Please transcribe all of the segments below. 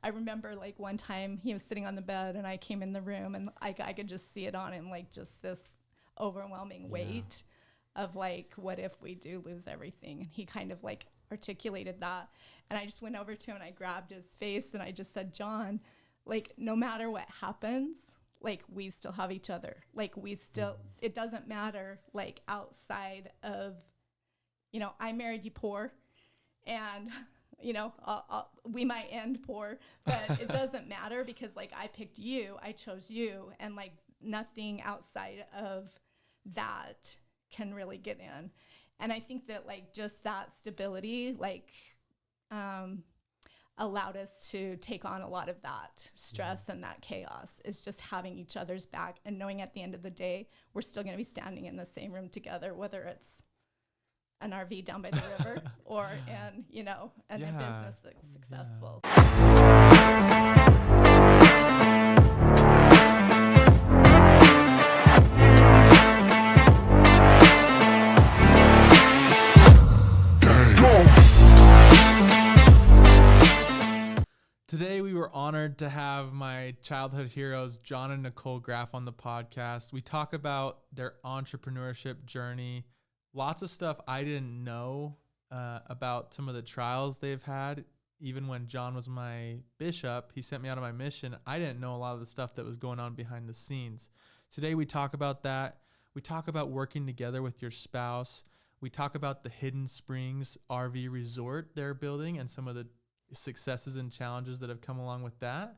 I remember like one time he was sitting on the bed and I came in the room and I could just see it on him, like just this overwhelming weight of like, what if we do lose everything? And he kind of like articulated that. And I just went over to him and I grabbed his face and I just said, Jon, like no matter what happens, like we still have each other. Like we still, it doesn't matter like outside of, you know, I married you poor and, you know, we might end poor, but it doesn't matter because like I picked you, I chose you, and like nothing outside of that can really get in. And I think that like just that stability, like, allowed us to take on a lot of that stress and that chaos, is just having each other's back and knowing at the end of the day, we're still going to be standing in the same room together, whether it's an RV down by the river or in, you know, a business that's successful. Today, we were honored to have my childhood heroes, Jon and Nicole Graf, on the podcast. We talk about their entrepreneurship journey, lots of stuff I didn't know about some of the trials they've had. Even when Jon was my bishop, he sent me out on my mission. I didn't know a lot of the stuff that was going on behind the scenes. Today, we talk about that. We talk about working together with your spouse. We talk about the Hidden Springs RV resort they're building and some of the successes and challenges that have come along with that,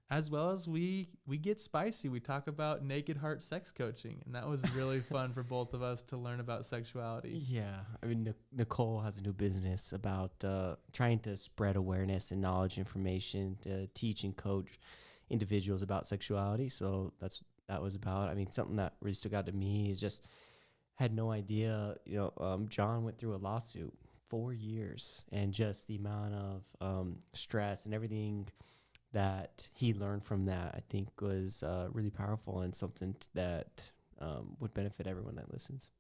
as well as we get spicy. We talk about naked heart sex coaching, and that was really fun for both of us to learn about sexuality. Yeah, I mean, Nicole has a new business about trying to spread awareness and knowledge, information to teach and coach individuals about sexuality. So that was about. I mean, something that really stuck out to me is just had no idea. You know, Jon went through a lawsuit. 4 years, and just the amount of stress and everything that he learned from that, I think was really powerful and something that would benefit everyone that listens.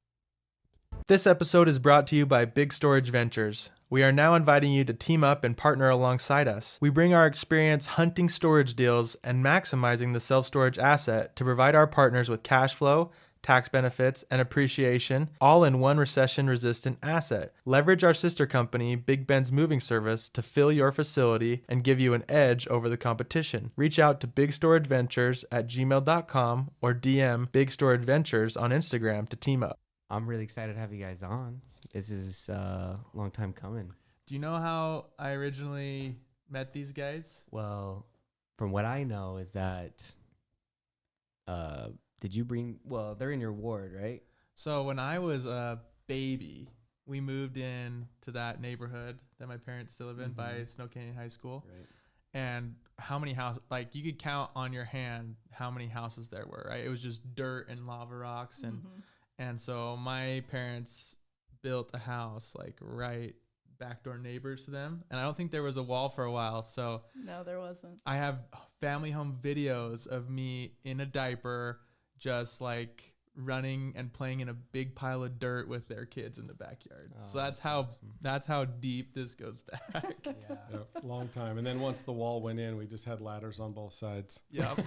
This episode is brought to you by Big Storage Ventures. We are now inviting you to team up and partner alongside us. We bring our experience hunting storage deals and maximizing the self-storage asset to provide our partners with cash flow, tax benefits, and appreciation, all in one recession-resistant asset. Leverage our sister company, Big Ben's Moving Service, to fill your facility and give you an edge over the competition. Reach out to bigstorageventures@gmail.com or DM Big Storage Ventures on Instagram to team up. I'm really excited to have you guys on. This is a long time coming. Do you know how I originally met these guys? Well, from what I know is that did you bring, well, they're in your ward, right? So when I was a baby, we moved in to that neighborhood that my parents still live in by Snow Canyon High School. Right. And how many houses, like you could count on your hand how many houses there were, right? It was just dirt and lava rocks. And so my parents built a house like right backdoor neighbors to them. And I don't think there was a wall for a while. So No, there wasn't. I have family home videos of me in a diaper, just like running and playing in a big pile of dirt with their kids in the backyard. So that's how deep this goes back. Yeah, long time. And then once the wall went in, we just had ladders on both sides. Yep.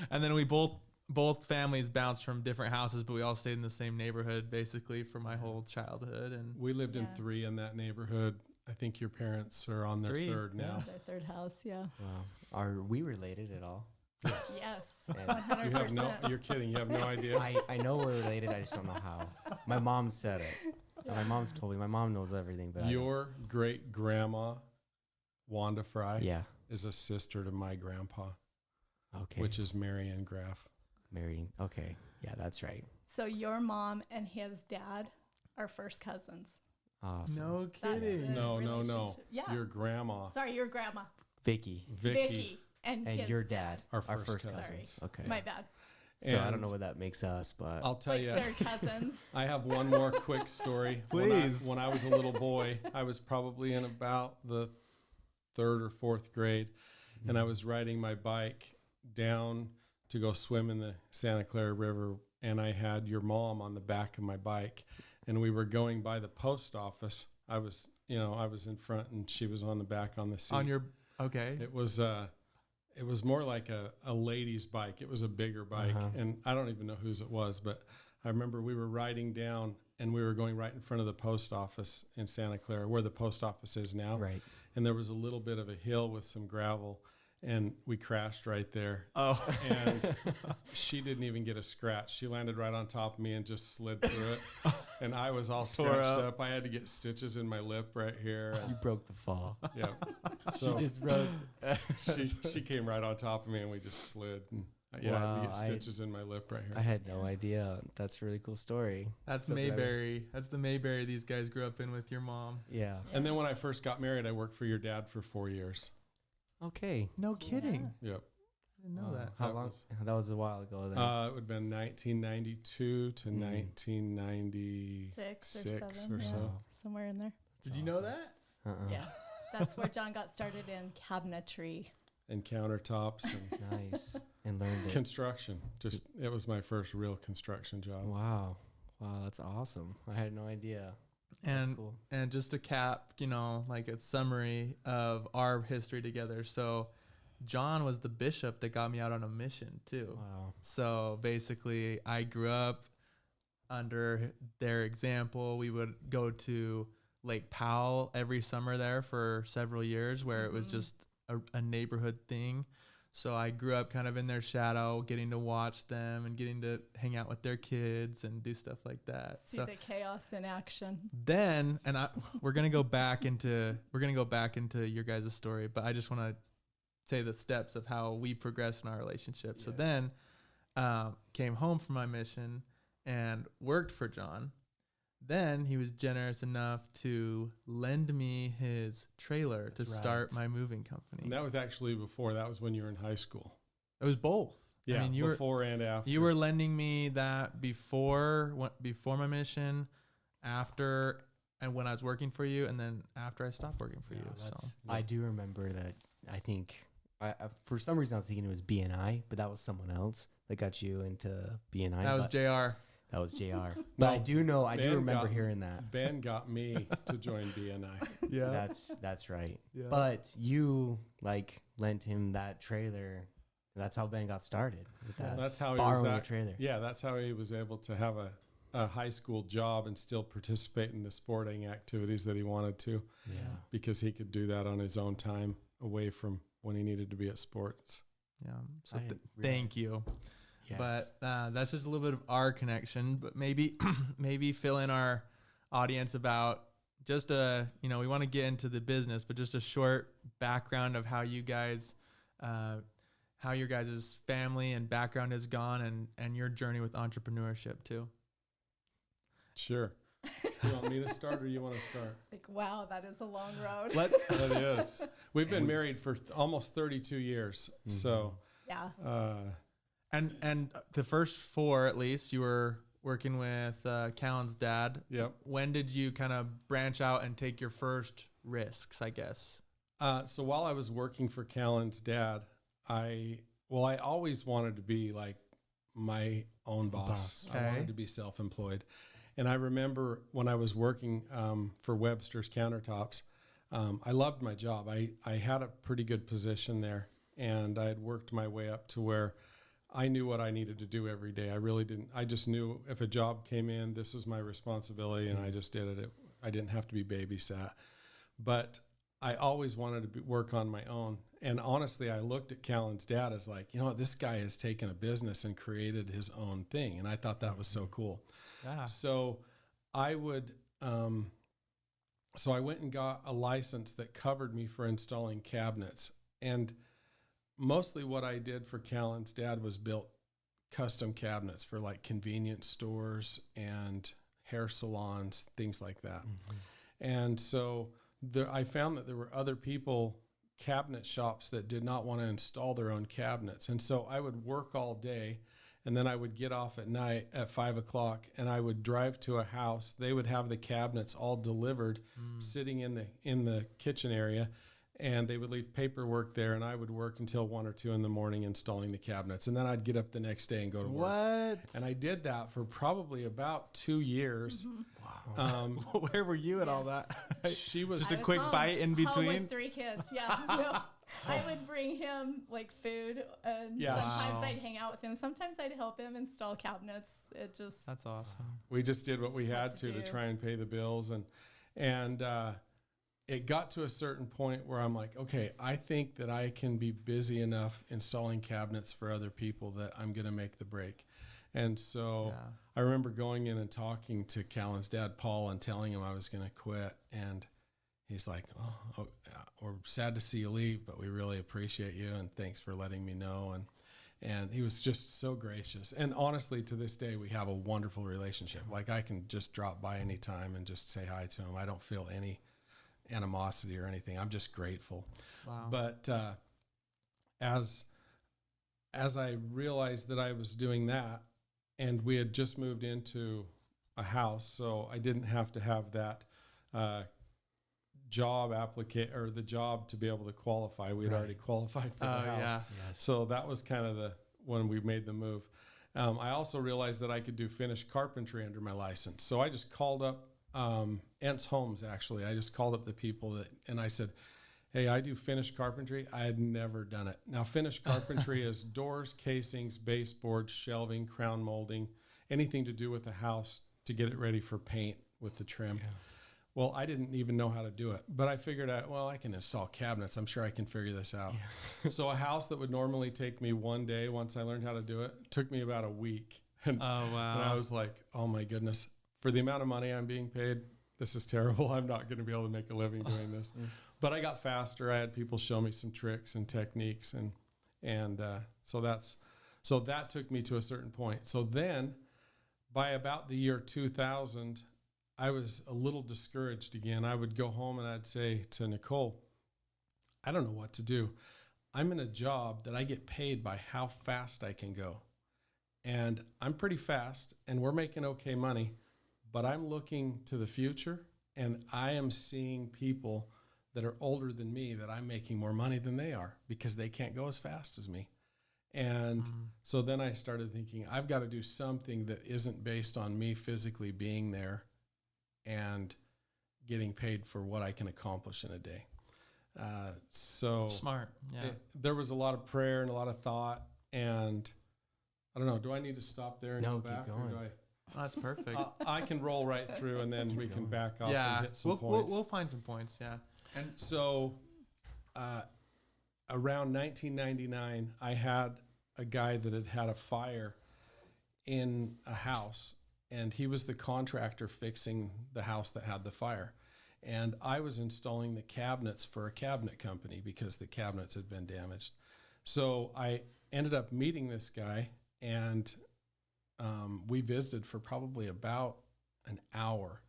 And then we both families bounced from different houses, but we all stayed in the same neighborhood basically for my whole childhood. And we lived in 3 in that neighborhood. I think your parents are on their 3rd now. Their third house, yeah. Wow. Are we related at all? Yes. Yes, You 100%. have no, you're kidding. You have no idea. I know we're related. I just don't know how. My mom said it. And my mom's told me. My mom knows everything. But Your great grandma, Wanda Fry, yeah. is a sister to my grandpa, Okay. which is Marianne Graf. Married. Okay. Yeah, that's right. So your mom and his dad are first cousins. Awesome. no That's kidding. the No. relationship. Yeah. Your grandma, Sorry, your grandma. Vicky. Vicky. And And his your dad. our Our first first cousins. Okay. My bad. So I don't And know what that makes us, but I'll tell Like you. third cousins. I have one more quick story. Please. When I was a little boy, I was probably in about the 3rd or 4th grade, and I was riding my bike down to go swim in the Santa Clara River, and I had your mom on the back of my bike, and we were going by the post office. I was in front, and she was on the back on the seat. Okay. It was more like a lady's bike. It was a bigger bike, and I don't even know whose it was, but I remember we were riding down, and we were going right in front of the post office in Santa Clara, where the post office is now. Right. And there was a little bit of a hill with some gravel, and we crashed right there. Oh. And she didn't even get a scratch. She landed right on top of me and just slid through it. And I was all scratched up. I had to get stitches in my lip right here. You broke the fall. Yeah. So She just rode. she came right on top of me, and we just slid. And yeah, Wow, we get stitches in my lip right here. I had no idea. That's a really cool story. That's Something Mayberry. That's the Mayberry these guys grew up in with your mom. Yeah. And then when I first got married, I worked for your dad for 4 years. Okay. No kidding. Yep. I didn't know that. How That long? was- That was a while ago then. It would have been 1992 to 1996 6 or 7, or yeah, so. somewhere in there. Did you know that? Yeah, that's where John got started in cabinetry. And countertops and Nice. And learned it. construction. Just it was my first real construction job. Wow. Wow, that's awesome. I had no idea. That's And cool. and just to cap, like a summary of our history together. So John was the bishop that got me out on a mission too. Wow. So basically I grew up under their example. We would go to Lake Powell every summer there for several years, where it was just a neighborhood thing. So I grew up kind of in their shadow, getting to watch them and getting to hang out with their kids and do stuff like that. See So the chaos in action. then, we're gonna go back into your guys' story, but I just want to say the steps of how we progressed in our relationship. So Yes. then, came home from my mission and worked for John. Then he was generous enough to lend me his trailer to That's start right. my moving company. And that was actually before. That was when you were in high school. It was both. Yeah, I mean, you before and after. You were lending me that before my mission, after, and when I was working for you, and then after I stopped working for you. So I do remember that. I think I for some reason I was thinking it was BNI, but that was someone else that got you into BNI. that was but JR. That was JR. But I do Ben remember got- hearing that. Ben got me to join BNI. Yeah. That's right. Yeah. But you lent him that trailer. That's how Ben got started with that. That's how he borrowing was a trailer. Yeah, that's how he was able to have a high school job and still participate in the sporting activities that he wanted to, Yeah. because he could do that on his own time away from when he needed to be at sports. Yeah. So I didn't thank you. Yes. But that's just a little bit of our connection. But maybe fill in our audience about just we want to get into the business, but just a short background of how you guys, how your guys' family and background has gone, and your journey with entrepreneurship too. Sure. You want me to start or you want to start? Like, wow, that is a long road. That is. We've been married for almost 32 years. So, Yeah. And the first 4, at least, you were working with Callan's dad. yep. When did you kind of branch out and take your first risks, I guess? So while I was working for Callan's dad, I always wanted to be like my own boss. I Okay. wanted to be self-employed. And I remember when I was working for Webster's Countertops, I loved my job. I had a pretty good position there, and I had worked my way up to where I knew what I needed to do every day. I really didn't. I just knew if a job came in, this was my responsibility, and I just did it. I didn't have to be babysat. But I always wanted to work on my own. And honestly, I looked at Callan's dad as like, this guy has taken a business and created his own thing. And I thought that was so cool. Yeah. So I would, so I went and got a license that covered me for installing cabinets. And mostly what I did for Callan's dad was built custom cabinets for like convenience stores and hair salons, things like that. And so I found that there were other people, cabinet shops, that did not want to install their own cabinets. And so I would work all day, and then I would get off at night at 5 o'clock, and I would drive to a house. They would have the cabinets all delivered, sitting in the kitchen area, and they would leave paperwork there, and I would work until 1 or 2 in the morning installing the cabinets. And then I'd get up the next day and go to work. What? And I did that for probably about 2 years. Wow. Where were you at all that? She was Just a I was quick home- bite in home between? with 3 kids. Yeah. No. I would bring him like food, and Yes. sometimes Wow. I'd hang out with him. Sometimes I'd help him install cabinets. It just That's awesome. We just did what we Just had had to to do. try and pay the bills, and it got to a certain point where I'm like, okay, I think that I can be busy enough installing cabinets for other people that I'm going to make the break. And so Yeah. I remember going in and talking to Callan's dad, Paul, and telling him I was going to quit. And he's like, oh, we're sad to see you leave, but we really appreciate you. And thanks for letting me know. And he was just so gracious. And honestly, to this day, we have a wonderful relationship. Like I can just drop by anytime and just say hi to him. I don't feel any animosity or anything. I'm just grateful. Wow. But as I realized that I was doing that, and we had just moved into a house, so I didn't have to have that job or the job to be able to qualify. We had Right. already qualified for the house. Yeah. Yes. So that was kind of when we made the move. I also realized that I could do finished carpentry under my license. So I just called up Ent's Homes, actually. I just called up the people and I said, hey, I do finished carpentry. I had never done it. Now, finished carpentry is doors, casings, baseboards, shelving, crown molding, anything to do with the house to get it ready for paint with the trim. Yeah. Well, I didn't even know how to do it, but I figured out, well, I can install cabinets. I'm sure I can figure this out. Yeah. So a house that would normally take me one day once I learned how to do it took me about a week. And, Oh, wow. and I was like, oh my goodness, for the amount of money I'm being paid, this is terrible. I'm not going to be able to make a living doing this. But I got faster. I had people show me some tricks and techniques. And so that took me to a certain point. So then by about the year 2000, I was a little discouraged again. I would go home and I'd say to Nicole, I don't know what to do. I'm in a job that I get paid by how fast I can go. And I'm pretty fast and we're making okay money, but I'm looking to the future and I am seeing people that are older than me that I'm making more money than they are because they can't go as fast as me. And so then I started thinking, I've got to do something that isn't based on me physically being there and getting paid for what I can accomplish in a day. So Smart. Yeah. there was a lot of prayer and a lot of thought. And I don't know, do I need to stop there and No, go keep back? going. Or do Oh, that's perfect. I can roll right through and then we can going. back off yeah. and hit some We'll points. we'll find some points. Yeah. And so around 1999, I had a guy that had a fire in a house, and he was the contractor fixing the house that had the fire. And I was installing the cabinets for a cabinet company because the cabinets had been damaged. So I ended up meeting this guy, and we visited for probably about an hour.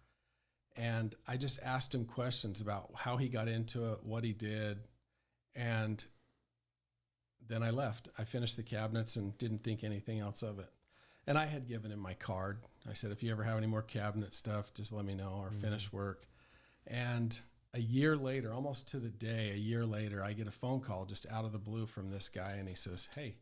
And I just asked him questions about how he got into it, what he did. And then I left. I finished the cabinets and didn't think anything else of it. And I had given him my card. I said, if you ever have any more cabinet stuff, just let me know or finish work. And a year later, almost to the day, a year later, I get a phone call just out of the blue from this guy. And he says, hey,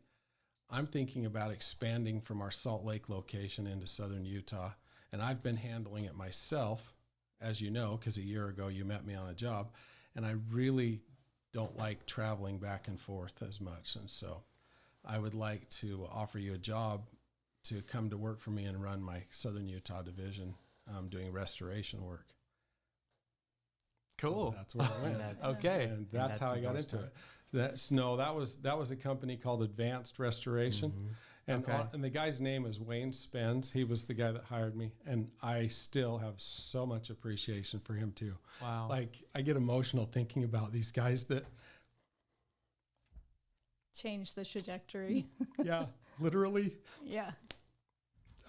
I'm thinking about expanding from our Salt Lake location into southern Utah. And I've been handling it myself, as you know, because a year ago you met me on a job. And I really don't like traveling back and forth as much. And so I would like to offer you a job to come to work for me and run my southern Utah division doing restoration work. Cool. So that's where I went. Okay. And that's how I got into it. That was a company called Advanced Restoration. And, Okay. and the guy's name is Wayne Spence. He was the guy that hired me. And I still have so much appreciation for him too. Wow. Like I get emotional thinking about these guys that, change the trajectory. yeah, literally, Yeah.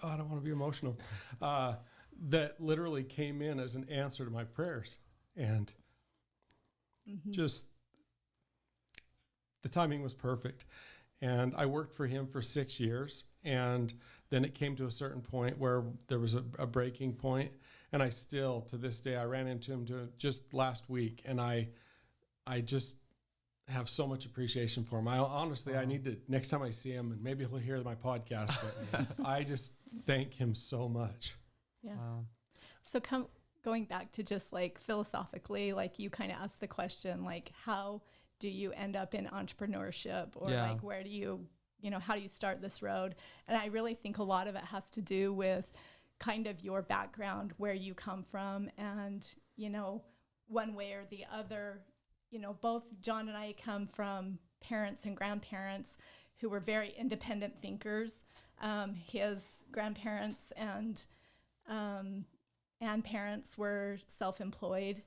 oh, I don't want to be emotional, that literally came in as an answer to my prayers. And just the timing was perfect. And I worked for him for 6 years. And then it came to a certain point where there was a breaking point. And I still, to this day, I ran into him just last week. And I just have so much appreciation for him. I need to, next time I see him, and maybe he'll hear my podcast, but I just thank him so much. Yeah. Wow. So going back to just like philosophically, like you kind of asked the question, like how do you end up in entrepreneurship, or Yeah. like where do you, how do you start this road? And I really think a lot of it has to do with kind of your background, where you come from, and, one way or the other, both Jon and I come from parents and grandparents who were very independent thinkers. His grandparents and parents were self-employed.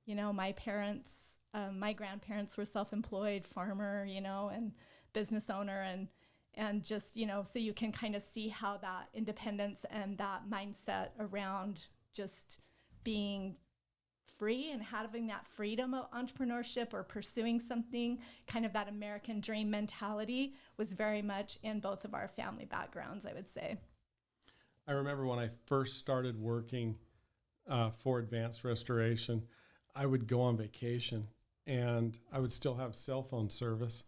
My parents, my grandparents were self-employed, farmer, and business owner, and just, so you can kind of see how that independence and that mindset around just being free and having that freedom of entrepreneurship or pursuing something, kind of that American dream mentality, was very much in both of our family backgrounds, I would say. I remember when I first started working for Advanced Restoration, I would go on vacation and I would still have cell phone service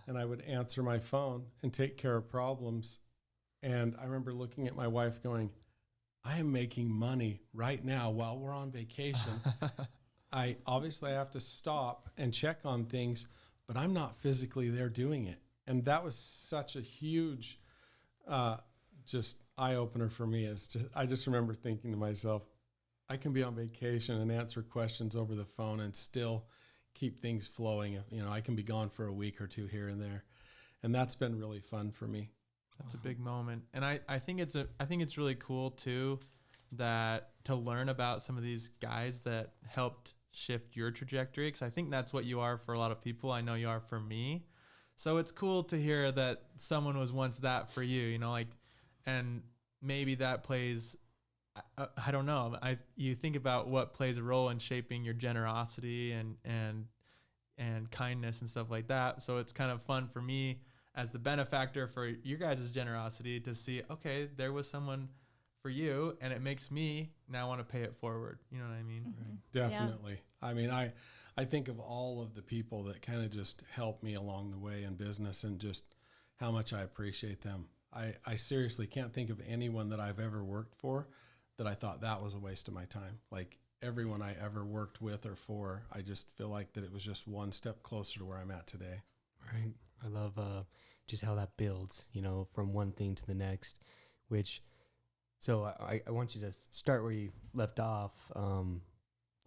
and I would answer my phone and take care of problems. And I remember looking at my wife going, I am making money right now while we're on vacation. I obviously have to stop and check on things, but I'm not physically there doing it. And that was such a huge just eye-opener for me. I just remember thinking to myself, I can be on vacation and answer questions over the phone and still keep things flowing. I can be gone for a week or two here and there. And that's been really fun for me. That's a big moment. And I think it's really cool too, that to learn about some of these guys that helped shift your trajectory. 'Cause I think that's what you are for a lot of people. I know you are for me. So it's cool to hear that someone was once that for you, and maybe that plays, I don't know. You think about what plays a role in shaping your generosity and kindness and stuff like that. So it's kind of fun for me as the benefactor for your guys' generosity to see, okay, there was someone for you, and it makes me now want to pay it forward. You know what I mean? Mm-hmm. Definitely. Yeah. I mean, I think of all of the people that kind of just helped me along the way in business and just how much I appreciate them. I seriously can't think of anyone that I've ever worked for that I thought that was a waste of my time. Like everyone I ever worked with or for, I just feel like that it was just one step closer to where I'm at today. Right. I love just how that builds, from one thing to the next, so I want you to start where you left off.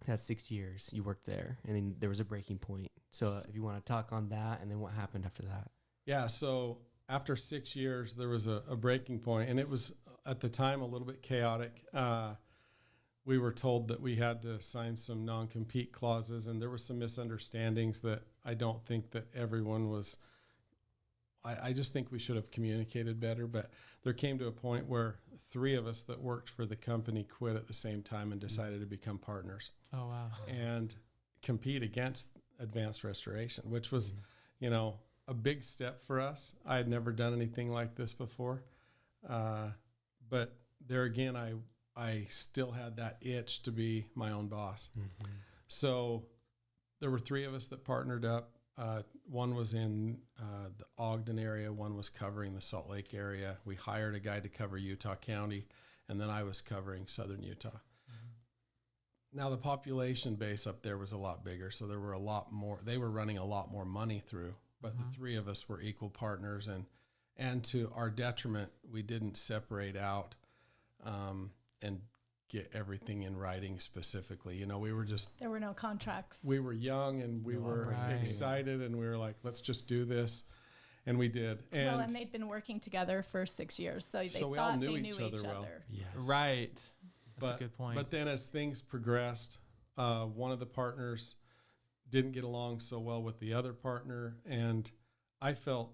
That's 6 years you worked there, and then there was a breaking point. So if you want to talk on that, and then what happened after that? Yeah. So after 6 years, there was a breaking point, and it was at the time a little bit chaotic. We were told that we had to sign some non-compete clauses, and there were some misunderstandings that I don't think that everyone was. I just think we should have communicated better, but there came to a point where 3 of us that worked for the company quit at the same time and decided to become partners. Oh, wow. And compete against Advanced Restoration, which was, a big step for us. I had never done anything like this before. But there again, I still had that itch to be my own boss. Mm-hmm. So there were 3 of us that partnered up. One was in the Ogden area. One was covering the Salt Lake area. We hired a guy to cover Utah County, and then I was covering southern Utah. Mm-hmm. Now, the population base up there was a lot bigger, so there were a lot more. They were running a lot more money through, but the 3 of us were equal partners, and to our detriment, we didn't separate out and get everything in writing specifically. We were just... There were no contracts. We were young and we were excited, and we were like, let's just do this. And we did. And they'd been working together for 6 years, so they thought they knew each other. Well. Yes. Right. That's a good point. But then as things progressed, one of the partners didn't get along so well with the other partner, and I felt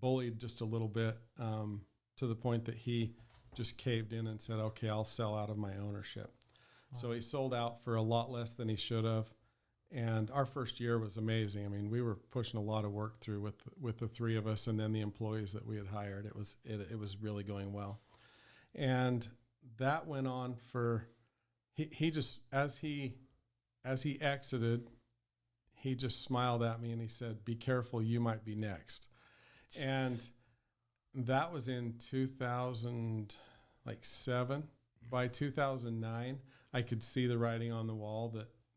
bullied just a little bit to the point that he just caved in and said, okay, I'll sell out of my ownership. Wow. So he sold out for a lot less than he should have. And our first year was amazing. I mean, we were pushing a lot of work through with the 3 of us and then the employees that we had hired. It was really going well. And that went on for, he just, as he exited, he just smiled at me and he said, be careful, you might be next. And that was in 2007. By 2009, I could see the writing on the wall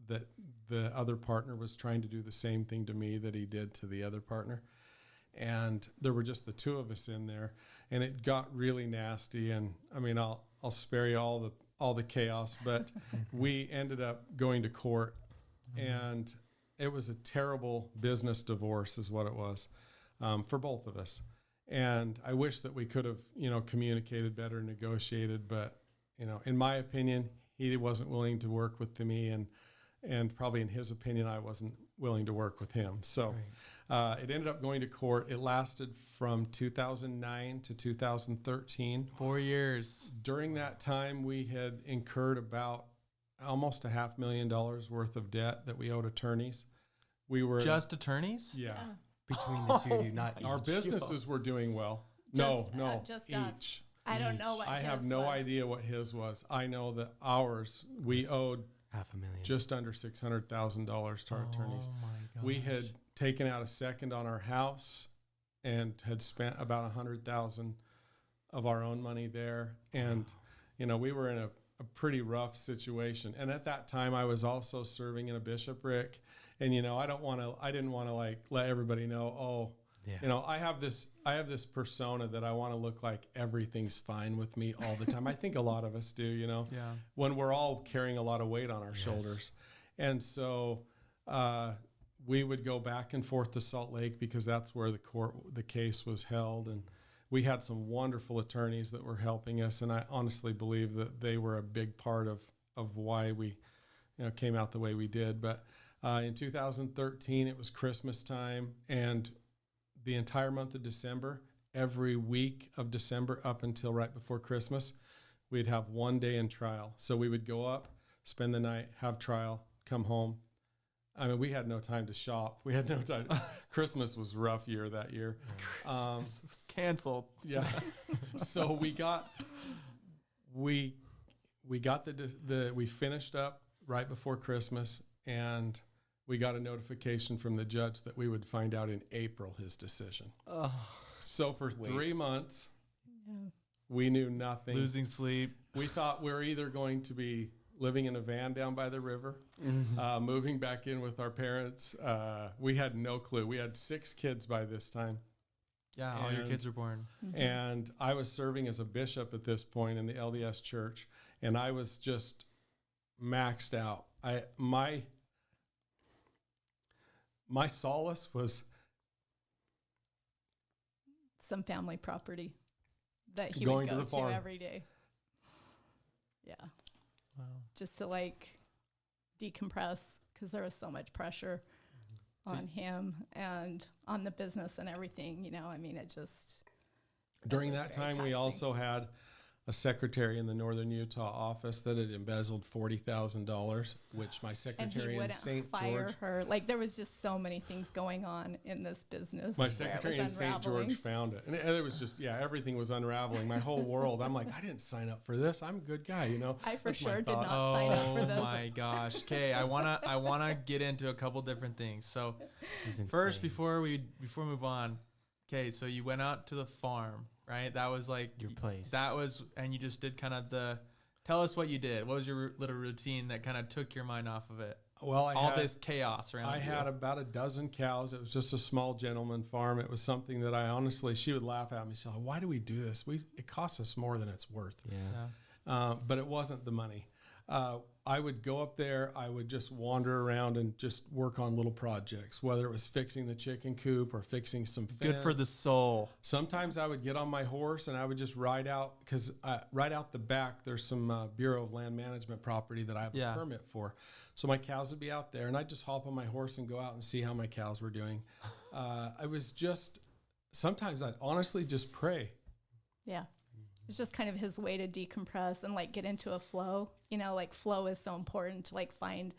that the other partner was trying to do the same thing to me that he did to the other partner. And there were just the two of us in there, and it got really nasty. And I mean, I'll spare you all the chaos, but we ended up going to court, and it was a terrible business divorce is what it was, for both of us. And I wish that we could have, communicated better, negotiated, but, in my opinion, he wasn't willing to work with me, and probably in his opinion, I wasn't willing to work with him. So it ended up going to court. It lasted from 2009 to 2013. 4 years. During that time, we had incurred about almost $500,000 worth of debt that we owed attorneys. We were just attorneys? Yeah. Between the two of you, not Our each. businesses were doing well. Just Just us. each. I don't know what I have his no was. idea what his was. I know that ours, we owed $500,000. just under $600,000 to our attorneys. Oh my gosh. We had taken out a second on our house and had spent about $100,000 of our own money there. And, we were in a pretty rough situation. And at that time I was also serving in a bishopric, and, I didn't want to like let everybody know, I have this persona that I want to look like everything's fine with me all the time. I think a lot of us do, Yeah. when we're all carrying a lot of weight on our shoulders. And so, we would go back and forth to Salt Lake because that's where the case was held. And we had some wonderful attorneys that were helping us. And I honestly believe that they were a big part of why we, came out the way we did. But, in 2013, it was Christmas time, and the entire month of December, every week of December up until right before Christmas, we'd have 1 day in trial. So we would go up, spend the night, have trial, come home. I mean, we had no time to shop. We had no time. Christmas was a rough year that year. Christmas was canceled. Yeah. So we finished up right before Christmas, and we got a notification from the judge that we would find out in April his decision. Oh. So for 3 months, we knew nothing. Losing sleep. We thought we were either going to be living in a van down by the river, moving back in with our parents. We had no clue. We had 6 kids by this time. Yeah, all your kids were born. And I was serving as a bishop at this point in the LDS church, and I was just maxed out. My solace was some family property that he going would go to the farm every day. Yeah. Wow. Just to like decompress, because there was so much pressure on him and on the business and everything, I mean, it just. during was that very time. We taxing. also had a secretary in the Northern Utah office that had embezzled $40,000, which my And he secretary in wouldn't St. fire George. her. Like, there was just so many things going on in this business. My where it secretary was in St. unraveling. George found it. And it was just, everything was unraveling. My whole world. I'm like, I didn't sign up for this. I'm a good guy, I for That's my sure did thought. not sign up for this. Oh my gosh. Okay, I wanna get into a couple different things. So This is first, insane. before we move on, okay, so you went out to the farm, right? That was like Your place. That was, and you just did kind of tell us what you did. What was your little routine that kind of took your mind off of it? Well, This chaos around I you. had about a dozen cows. It was just a small gentleman farm. It was something that I honestly, she would laugh at me. She's like, why do we do this? It costs us more than it's worth. Yeah. But it wasn't the money. I would go up there. I would just wander around and just work on little projects, whether it was fixing the chicken coop or fixing some fence. Good for the soul. Sometimes I would get on my horse and I would just ride out, because right out the back, there's some Bureau of Land Management property that I have a permit for. So my cows would be out there, and I'd just hop on my horse and go out and see how my cows were doing. I was just, sometimes I'd honestly just pray. Yeah. It's just kind of his way to decompress and like get into a flow. Like flow is so important to like find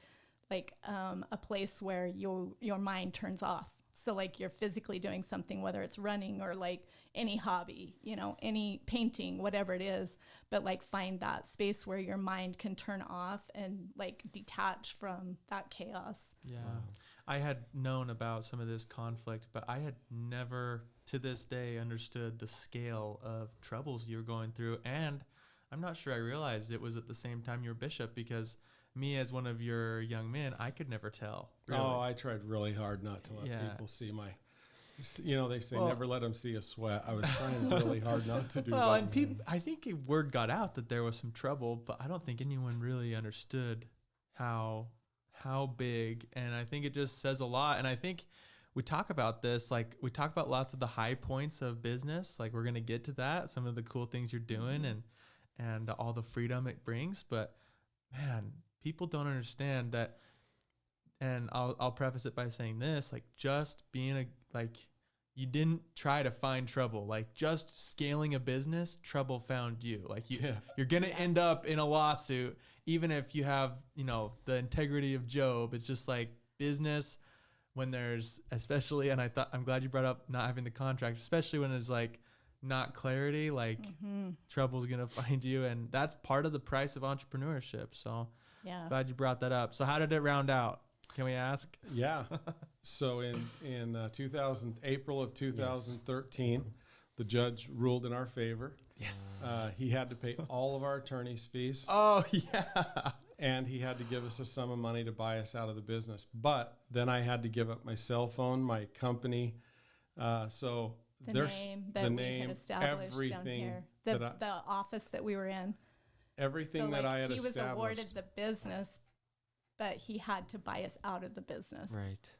like a place where your mind turns off. So like you're physically doing something, whether it's running or like any hobby, any painting, whatever it is, but like find that space where your mind can turn off and like detach from that chaos. Yeah. Wow. I had known about some of this conflict, but I had never to this day understood the scale of troubles you were going through. And I'm not sure I realized it was at the same time you were bishop, because me as one of your young men, I could never tell. Really. Oh, I tried really hard not to let people see my, they say never let them see a sweat. I was trying really hard not to do that. Well, and I think word got out that there was some trouble, but I don't think anyone really understood how big. And I think it just says a lot. And I think we talk about this, like we talk about lots of the high points of business. Like we're going to get to that, some of the cool things you're doing and all the freedom it brings. But man, people don't understand that. And I'll preface it by saying this, like just being you didn't try to find trouble, like just scaling a business, trouble found you. Like you're going to end up in a lawsuit, even if you have, the integrity of Job. It's just like business when there's, especially, and I'm glad you brought up not having the contract, especially when there's like not clarity, like trouble's going to find you. And that's part of the price of entrepreneurship. So glad you brought that up. So how did it round out? Can we ask? Yeah. So in April of 2013, the judge ruled in our favor. Yes. He had to pay all of our attorney's fees. Oh, yeah. And he had to give us a sum of money to buy us out of the business. But then I had to give up my cell phone, my company. So there's the name we had established everything down here. The office that we were in. Everything that I had established. He was awarded the business, but he had to buy us out of the business. Right.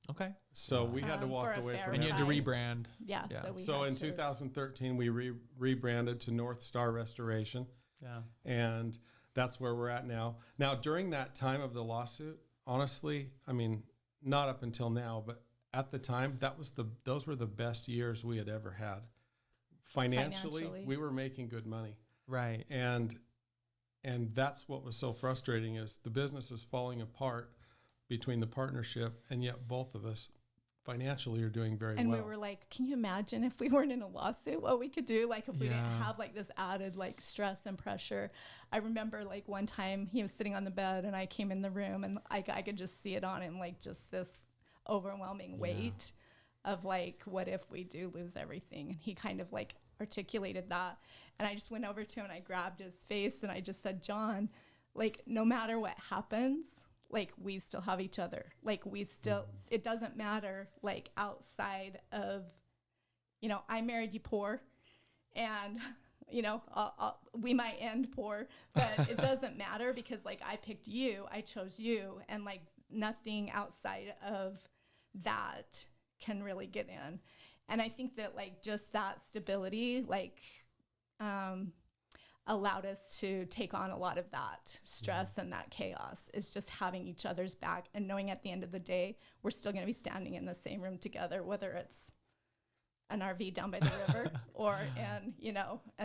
Okay. So we had to walk away from it. And you had to rebrand. Yeah. So in 2013, we rebranded to North Star Restoration. Yeah. And that's where we're at now. Now, during that time of the lawsuit, honestly, I mean, not up until now, but at the time, those were the best years we had ever had. Financially, we were making good money. Right. And that's what was so frustrating is the business is falling apart between the partnership, and yet both of us financially are doing very well. And we were like, can you imagine if we weren't in a lawsuit, what we could do? Like if we didn't have like this added like stress and pressure. I remember like one time he was sitting on the bed and I came in the room and I could just see it on him, like just this overwhelming weight of like, what if we do lose everything? And he kind of like articulated that. And I just went over to him and I grabbed his face and I just said, John, like no matter what happens, like we still have each other. Like we still, it doesn't matter like outside of, I married you poor and, we might end poor, but it doesn't matter because like I picked you, I chose you, and like nothing outside of that can really get in. And I think that like just that stability, like, allowed us to take on a lot of that stress and that chaos, is just having each other's back and knowing at the end of the day, we're still going to be standing in the same room together, whether it's an RV down by the river or a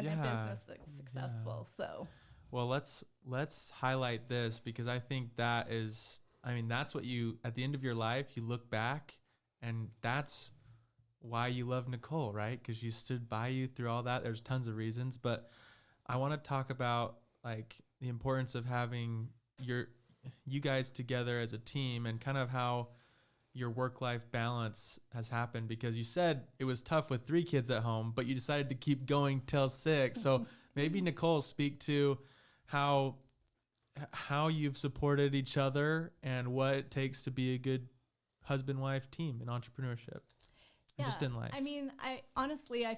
business that's successful. So, well, let's highlight this because I think that's what you, at the end of your life, you look back and that's why you love Nicole, right? Because she stood by you through all that. There's tons of reasons, but I want to talk about like the importance of having you guys together as a team and kind of how your work-life balance has happened, because you said it was tough with 3 kids at home, but you decided to keep going till 6. So maybe Nicole, speak to how you've supported each other and what it takes to be a good husband-wife team in entrepreneurship. Just in life. I mean, I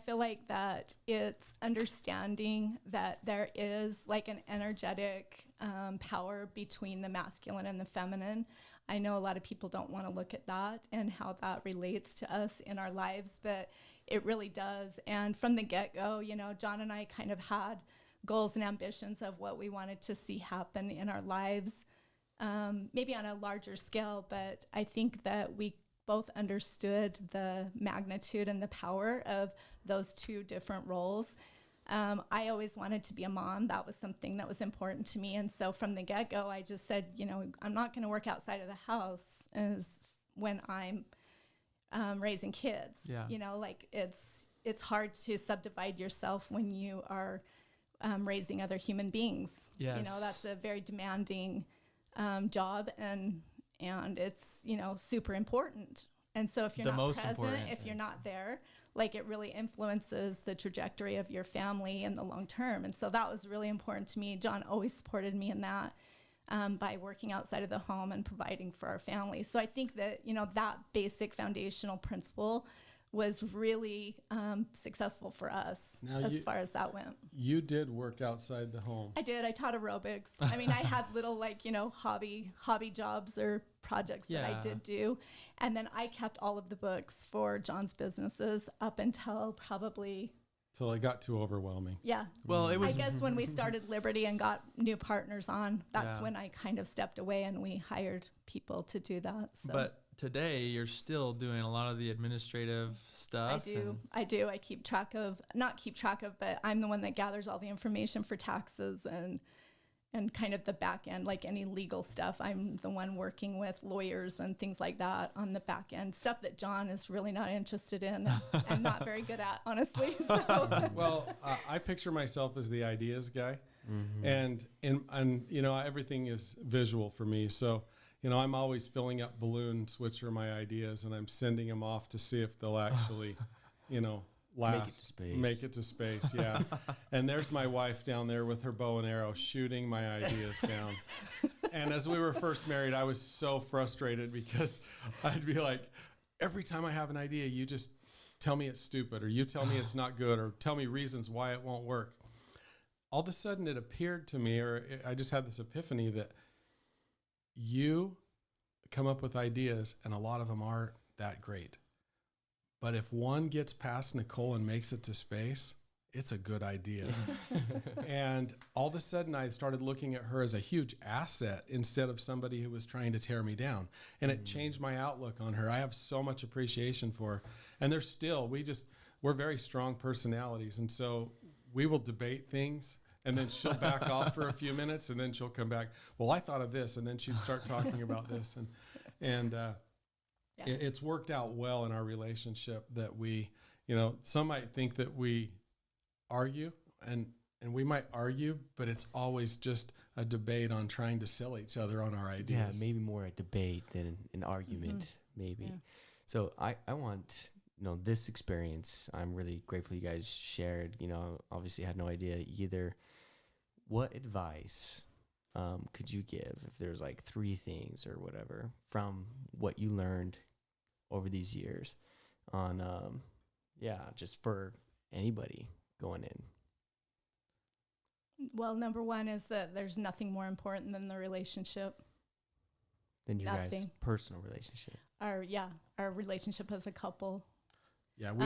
feel like that it's understanding that there is like an energetic power between the masculine and the feminine. I know a lot of people don't want to look at that and how that relates to us in our lives, but it really does. And from the get-go, Jon and I kind of had goals and ambitions of what we wanted to see happen in our lives, maybe on a larger scale, but I think that we both understood the magnitude and the power of those 2 different roles. I always wanted to be a mom. That was something that was important to me. And so from the get-go, I just said, I'm not going to work outside of the house as when I'm raising kids. Yeah. Like it's hard to subdivide yourself when you are raising other human beings. Yes. That's a very demanding job, and it's, super important. And so if you're not present, if you're not there, like it really influences the trajectory of your family in the long term. And so that was really important to me. Jon always supported me in that. by working outside of the home and providing for our family. So I think that, that basic foundational principle was really successful for us Now as far as that went. You did work outside the home. I did. I taught aerobics. I mean, I had little hobby jobs or projects that I did do. And then I kept all of the books for Jon's businesses up until probably... Till it got too overwhelming. Yeah. Well, it was. I guess when we started Liberty and got new partners on, that's when I kind of stepped away and we hired people to do that. So. But today you're still doing a lot of the administrative stuff. I do. I not keep track of, but I'm the one that gathers all the information for taxes and kind of the back end, like any legal stuff. I'm the one working with lawyers and things like that on the back end, stuff that Jon is really not interested in and not very good at, honestly. So. Well, I picture myself as the ideas guy, and everything is visual for me. So, I'm always filling up balloons, which are my ideas, and I'm sending them off to see if they'll actually, last. Make it to space, yeah. And there's my wife down there with her bow and arrow shooting my ideas down. And as we were first married, I was so frustrated because I'd be like, every time I have an idea, you just tell me it's stupid, or you tell me it's not good, or tell me reasons why it won't work. All of a sudden it appeared to me, I just had this epiphany that you come up with ideas and a lot of them aren't that great. But if one gets past Nicole and makes it to space, it's a good idea. And all of a sudden I started looking at her as a huge asset instead of somebody who was trying to tear me down. And it changed my outlook on her. I have so much appreciation for her. And we're very strong personalities. And so we will debate things, and then she'll back off for a few minutes, and then she'll come back. Well, I thought of this, and then she'd start talking about this. It's worked out well in our relationship that we, some might think that we argue, and we might argue, but it's always just a debate on trying to sell each other on our ideas. Yeah, maybe more a debate than an argument, maybe. Yeah. So I want, this experience, I'm really grateful you guys shared, obviously had no idea either. What advice could you give if there's like 3 things or whatever from what you learned over these years on, just for anybody going in? Well, number 1 is that there's nothing more important than the relationship. Than your guys' personal relationship. Our relationship as a couple. Yeah, we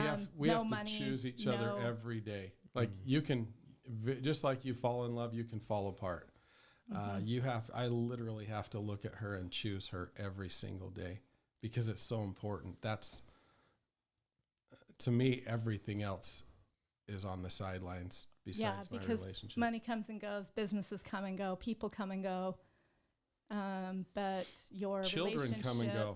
have to choose each other every day. Like you can, just like you fall in love, you can fall apart. I literally have to look at her and choose her every single day because it's so important. That's, to me, everything else is on the sidelines besides my relationship. Money comes and goes, businesses come and go, people come and go. But your children relationship, come and go.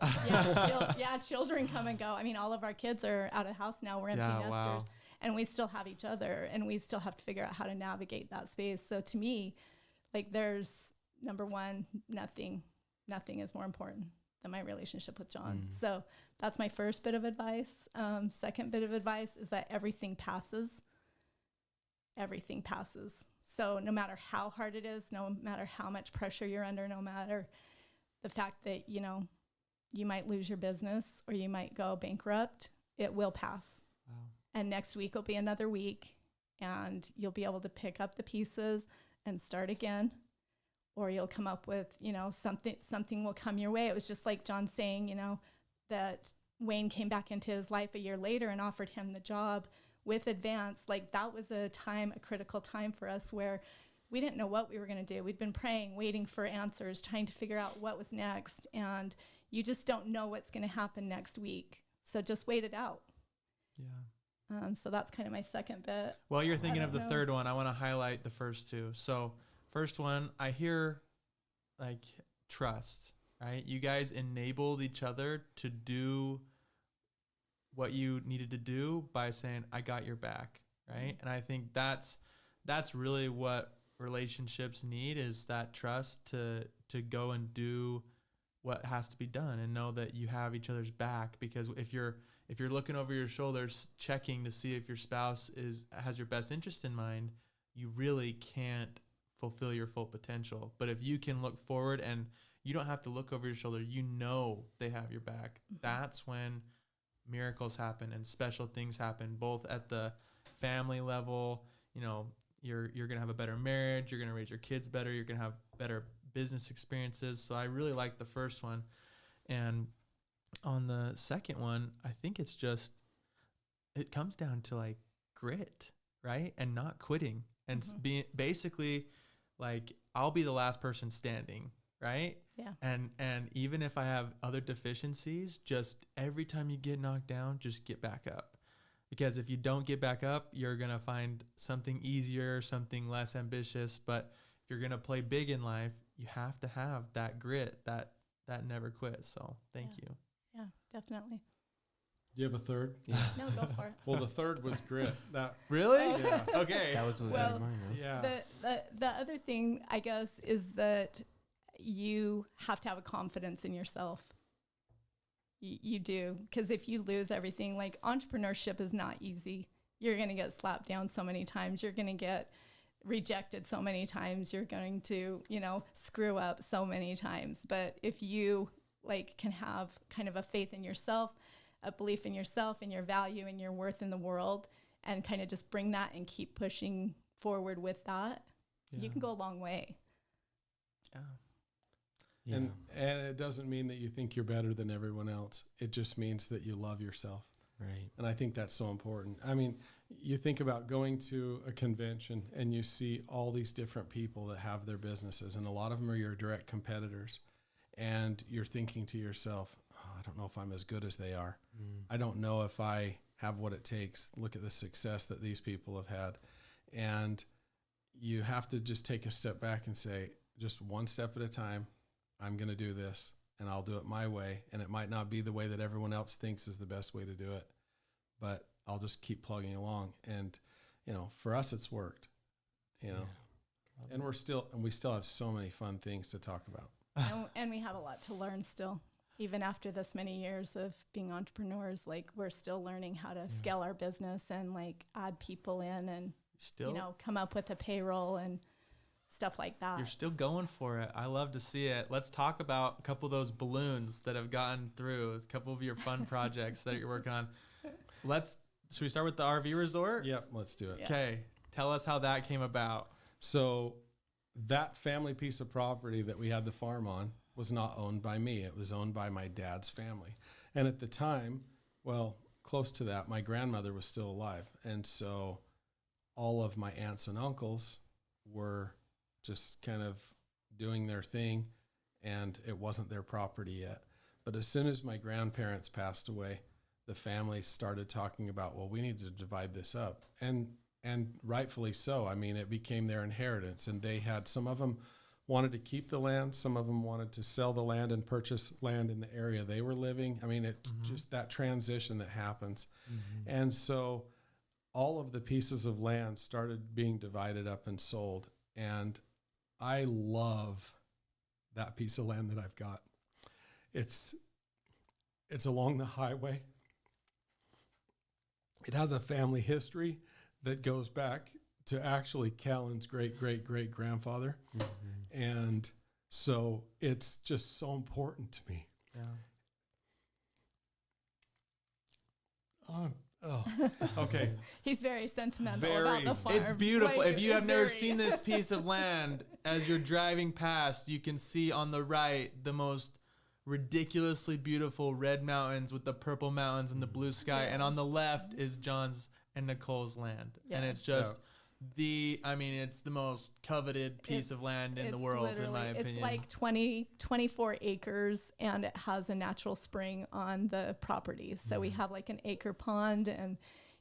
Children come and go. I mean, all of our kids are out of house now. We're empty nesters, and we still have each other, and we still have to figure out how to navigate that space. So to me, like, there's number 1, nothing is more important than my relationship with Jon. So that's my first bit of advice. Second bit of advice is that everything passes. Everything passes. So no matter how hard it is, no matter how much pressure you're under, no matter the fact that, you might lose your business or you might go bankrupt, it will pass. Wow. And next week will be another week, and you'll be able to pick up the pieces and start again. Or you'll come up with, something will come your way. It was just like Jon saying, that Wayne came back into his life a year later and offered him the job with Advance. Like, that was a critical time for us where we didn't know what we were going to do. We'd been praying, waiting for answers, trying to figure out what was next. And you just don't know what's going to happen next week. So just wait it out. Yeah. So that's kind of my second bit. Well, you're thinking of the third one. I want to highlight the first 2. So first one, I hear like trust, right? You guys enabled each other to do what you needed to do by saying, I got your back, right? And I think that's really what relationships need, is that trust to go and do what has to be done and know that you have each other's back. Because if you're looking over your shoulders, checking to see if your spouse has your best interest in mind, you really can't fulfill your full potential. But if you can look forward and you don't have to look over your shoulder, you know they have your back. That's when miracles happen and special things happen, both at the family level. You know, you're going to have a better marriage, you're going to raise your kids better, you're going to have better business experiences. So I really like the first one. And on the second one, I think it's just, it comes down to like grit, right? And not quitting and being basically like, I'll be the last person standing, right? Yeah. And even if I have other deficiencies, just every time you get knocked down, just get back up. Because if you don't get back up, you're going to find something easier, something less ambitious. But if you're going to play big in life, you have to have that grit, that never quits. So thank you. Yeah, definitely. Do you have a third? Yeah. No, go for it. Well, the third was grit. That Really? Yeah. Okay. That was Well, out mine, huh? yeah. The other thing, I guess, is that you have to have a confidence in yourself. You do, because if you lose everything, like entrepreneurship is not easy. You're going to get slapped down so many times. You're going to get rejected so many times. You're going to, screw up so many times. But if you can have kind of a faith in yourself, a belief in yourself and your value and your worth in the world, and kind of just bring that and keep pushing forward with that, you can go a long way. Yeah. Yeah. And it doesn't mean that you think you're better than everyone else. It just means that you love yourself. Right. And I think that's so important. I mean, you think about going to a convention and you see all these different people that have their businesses, and a lot of them are your direct competitors. And you're thinking to yourself, oh, I don't know if I'm as good as they are. I don't know if I have what it takes. Look at the success that these people have had. And you have to just take a step back and say, just one step at a time, I'm going to do this, and I'll do it my way. And it might not be the way that everyone else thinks is the best way to do it, but I'll just keep plugging along. And, for us, it's worked, and we still have so many fun things to talk about. And we have a lot to learn still. Even after this many years of being entrepreneurs, we're still learning how to scale our business and add people in and, come up with a payroll and stuff like that. You're still going for it. I love to see it. Let's talk about a couple of those balloons that have gotten through, a couple of your fun projects that you're working on. Should we start with the RV resort? Yep, let's do it. Okay. Tell us how that came about. So that family piece of property that we had the farm on was not owned by me. It was owned by my dad's family. And at the time, close to that, my grandmother was still alive. And so all of my aunts and uncles were just kind of doing their thing, and it wasn't their property yet. But as soon as my grandparents passed away, the family started talking about, well, we need to divide this up. And rightfully so. I mean, it became their inheritance, and some of them wanted to keep the land. Some of them wanted to sell the land and purchase land in the area they were living. I mean, it's just that transition that happens. And so all of the pieces of land started being divided up and sold. And I love that piece of land that I've got. It's along the highway. It has a family history that goes back to actually Callan's great-great-great-grandfather. And so it's just so important to me. Yeah. Okay. He's very sentimental about the farm. It's beautiful. If you have never seen this piece of land, as you're driving past, you can see on the right the most ridiculously beautiful red mountains with the purple mountains and the blue sky. And on the left is Jon's and Nicole's land. And it's just it's the most coveted piece of land in the world, in my opinion. It's 24 acres, and it has a natural spring on the property. So we have an acre pond, and,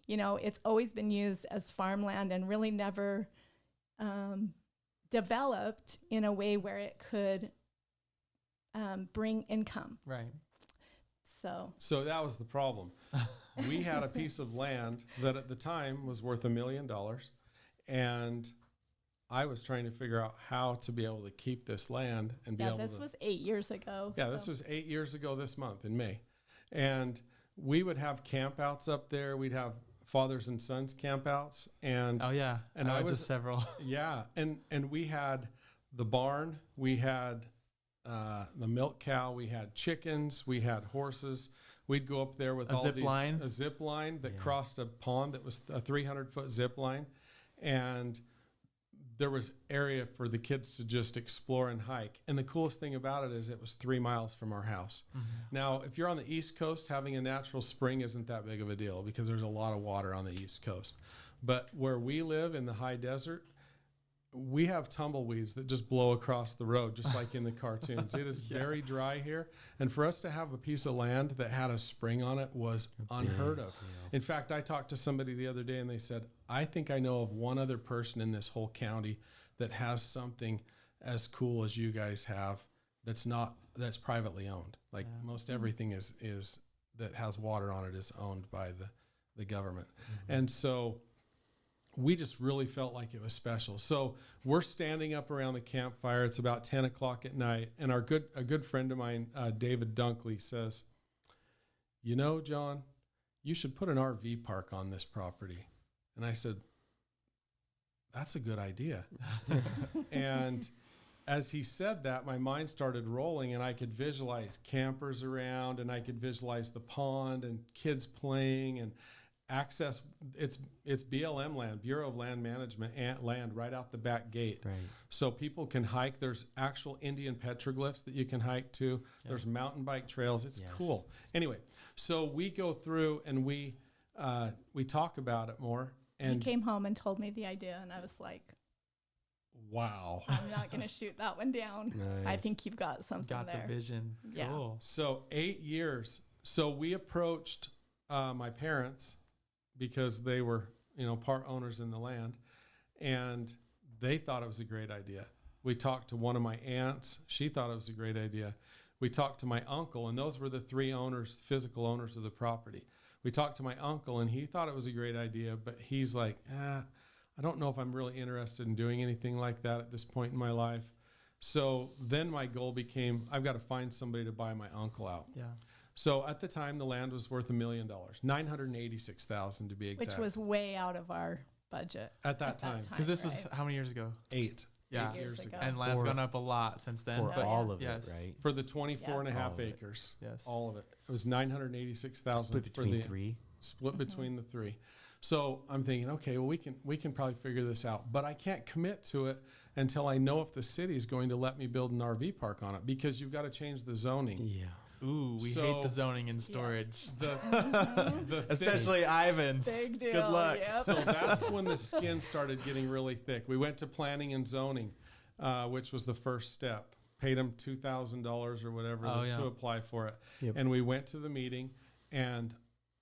it's always been used as farmland and really never developed in a way where it could bring income. Right. So that was the problem. We had a piece of land that at the time was worth $1 million. And I was trying to figure out how to be able to keep this land and be able to... this was 8 years ago. Yeah, this was 8 years ago this month in May. And we would have campouts up there. We'd have fathers and sons campouts. And Oh yeah. And I I went to was- several. yeah, and we had the barn, we had the milk cow, we had chickens, we had horses. We'd go up there with A zip line? a zip line that Yeah. crossed a pond that was a 300-foot zip line, and there was area for the kids to just explore and hike. And the coolest thing about it is it was 3 miles from our house. Now, if you're on the East Coast, having a natural spring isn't that big of a deal because there's a lot of water on the East Coast. But where we live in the high desert, we have tumbleweeds that just blow across the road, just like in the cartoons. It is very dry here. And for us to have a piece of land that had a spring on it was unheard of. In fact, I talked to somebody the other day and they said, I think I know of one other person in this whole county that has something as cool as you guys have that's privately owned. Like most everything is that has water on it is owned by the government. And so we just really felt like it was special. So we're standing up around the campfire. It's about 10 o'clock at night. And a good friend of mine, David Dunkley, says, you know, John, you should put an RV park on this property. And I said, that's a good idea. And as he said that, my mind started rolling and I could visualize campers around and I could visualize the pond and kids playing and access. It's BLM land, Bureau of Land Management, land right out the back gate. Right. So people can hike. There's actual Indian petroglyphs that you can hike to. Yeah. There's mountain bike trails. It's Yes. cool. Anyway, so we go through and we talk about it more. He And came home and told me the idea, and I was like, wow. I'm not going to shoot that one down. I Nice. think you've got something Got there. the vision. Yeah. Cool. So 8 years. So we approached my parents because they were, part owners in the land, and they thought it was a great idea. We talked to one of my aunts. She thought it was a great idea. We talked to my uncle, and those were the 3 owners, physical owners of the property. We talked to my uncle, and he thought it was a great idea, but he's like, I don't know if I'm really interested in doing anything like that at this point in my life. So then my goal became, I've got to find somebody to buy my uncle out. Yeah. So at the time, the land was worth $1 million, $986,000 to be exact. Which was way out of our budget at that time. Because this was right? how many years ago? 8 Yeah. years ago. And land's For- gone up a lot since then. For Oh, yeah. all of Yes. it, right? for the 24 and a All half of it. acres. Yes. All of it. It was $986,000 Split for between the 3. split between the 3. So I'm thinking, okay, well we can probably figure this out, but I can't commit to it until I know if the city is going to let me build an RV park on it, because you've got to change the zoning. Yeah. Ooh, we So- hate the zoning and storage. The thing- Especially Ivan's. Big deal. Good luck. Yep. So that's when the skin started getting really thick. We went to planning and zoning, which was the first step. Paid them $2,000 or whatever Oh, yeah. to apply for it. Yep. And we went to the meeting, and